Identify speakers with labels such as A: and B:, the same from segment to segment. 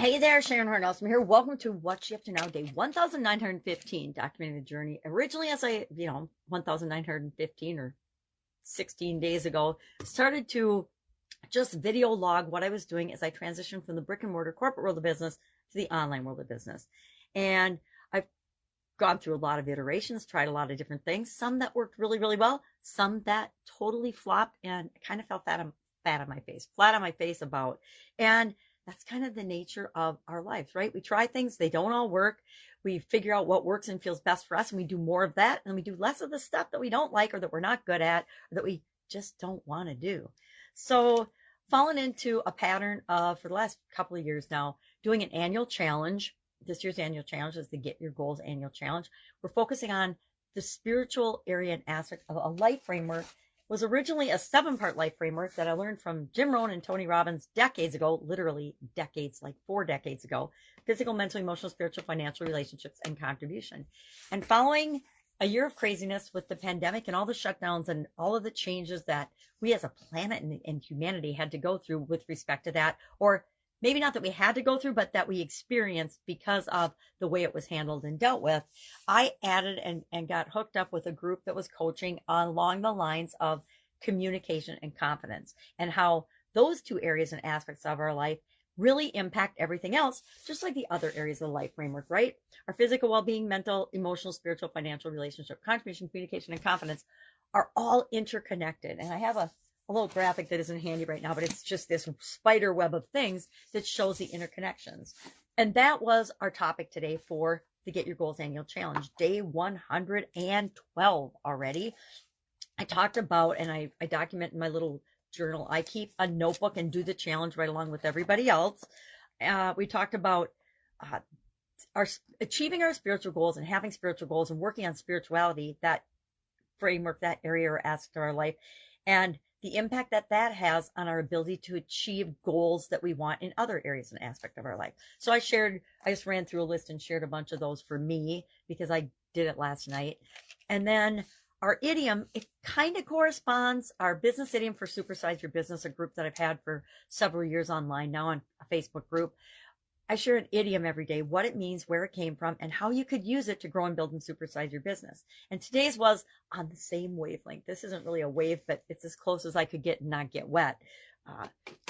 A: Hey there, Sharon Horne-Ellstrom here. Welcome to What's She Up to Now, day 1915, documenting the journey. Originally, as 1915 or 16 days ago, started to just video log what I was doing as I transitioned from the brick and mortar corporate world of business to the online world of business. And I've gone through a lot of iterations, tried a lot of different things, some that worked really, really well, some that totally flopped and kind of fell flat on my face about. And that's kind of the nature of our lives, right? We try things, they don't all work. We figure out what works and feels best for us, and we do more of that, and we do less of the stuff that we don't like or that we're not good at or that we just don't want to do. So, fallen into a pattern of, for the last couple of years now, doing an annual challenge. This year's annual challenge is the Get Your Goals annual challenge. We're focusing on the spiritual area and aspect of a life framework. Was originally a 7-part life framework that I learned from Jim Rohn and Tony Robbins decades ago, literally decades, like 4 decades ago. Physical, mental, emotional, spiritual, financial, relationships, and contribution. And following a year of craziness with the pandemic and all the shutdowns and all of the changes that we as a planet and humanity had to go through with respect to that, or maybe not that we had to go through, but that we experienced because of the way it was handled and dealt with, I added and got hooked up with a group that was coaching along the lines of communication and confidence, and how those 2 areas and aspects of our life really impact everything else, just like the other areas of the life framework, right? Our physical well-being, mental, emotional, spiritual, financial, relationship, contribution, communication, and confidence are all interconnected. And I have a little graphic that isn't handy right now, but it's just this spider web of things that shows the interconnections. And that was our topic today for the Get Your Goals annual challenge, day 112 already. I talked about, and I document in my little journal, I keep a notebook and do the challenge right along with everybody else. We talked about achieving our spiritual goals and having spiritual goals and working on spirituality, that framework, that area or aspect of our life, and the impact that has on our ability to achieve goals that we want in other areas and aspects of our life. So I just ran through a list and shared a bunch of those for me because I did it last night. And then our idiom, it kind of corresponds, our business idiom for Supersize Your Business, a group that I've had for several years online, now on a Facebook group. I share an idiom every day, what it means, where it came from, and how you could use it to grow and build and supersize your business. And today's was on the same wavelength. This isn't really a wave, but it's as close as I could get and not get wet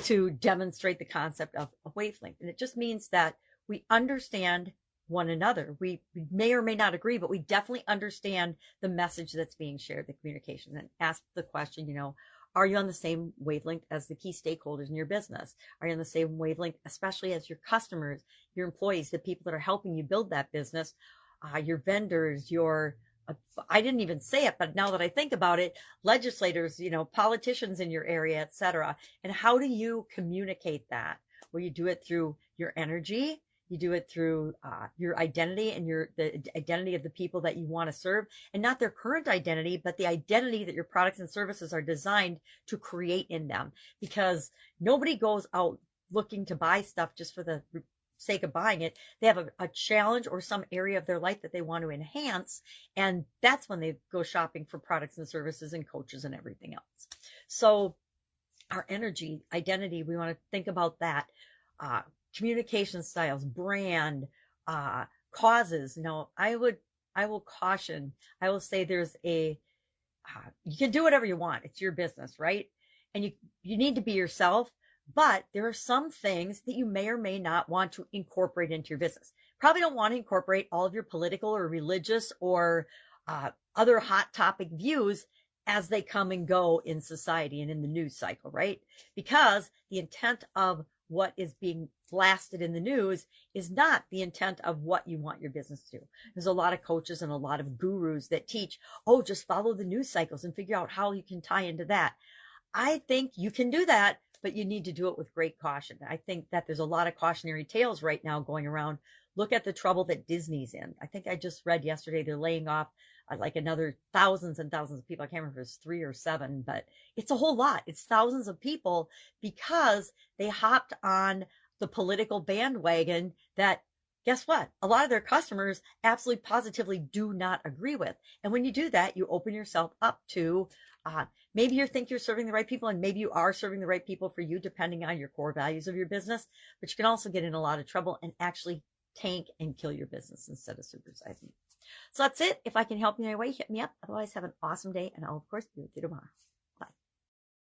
A: to demonstrate the concept of a wavelength. And it just means that we understand one another. We may or may not agree, but we definitely understand the message that's being shared, the communication, and ask the question, are you on the same wavelength as the key stakeholders in your business? Are you on the same wavelength, especially as your customers, your employees, the people that are helping you build that business, your vendors, I didn't even say it, but now that I think about it, legislators, politicians in your area, etc. And how do you communicate that? Well, you do it through your energy. You do it through your identity and the identity of the people that you want to serve, and not their current identity, but the identity that your products and services are designed to create in them. Because nobody goes out looking to buy stuff just for the sake of buying it. They have a challenge or some area of their life that they want to enhance, and that's when they go shopping for products and services and coaches and everything else. So our energy, identity, we want to think about that. Communication styles, brand, causes. I will caution, I will say there's you can do whatever you want. It's your business, right? And you need to be yourself, but there are some things that you may or may not want to incorporate into your business. Probably don't want to incorporate all of your political or religious or other hot topic views as they come and go in society and in the news cycle, right? Because the intent of what is being blasted in the news is not the intent of what you want your business to do. There's a lot of coaches and a lot of gurus that teach, just follow the news cycles and figure out how you can tie into that. I think you can do that, but you need to do it with great caution. I think that there's a lot of cautionary tales right now going around. Look at the trouble that Disney's in. I think I just read yesterday they're laying off like another thousands and thousands of people. I can't remember if it's 3 or 7, but it's a whole lot. It's thousands of people because they hopped on the political bandwagon that, guess what? A lot of their customers absolutely positively do not agree with. And when you do that, you open yourself up to Maybe you think you're serving the right people, and maybe you are serving the right people for you, depending on your core values of your business. But you can also get in a lot of trouble and actually tank and kill your business instead of supersizing. So that's it. If I can help you in any way, hit me up. Otherwise, have an awesome day, and I'll, of course, be with you tomorrow.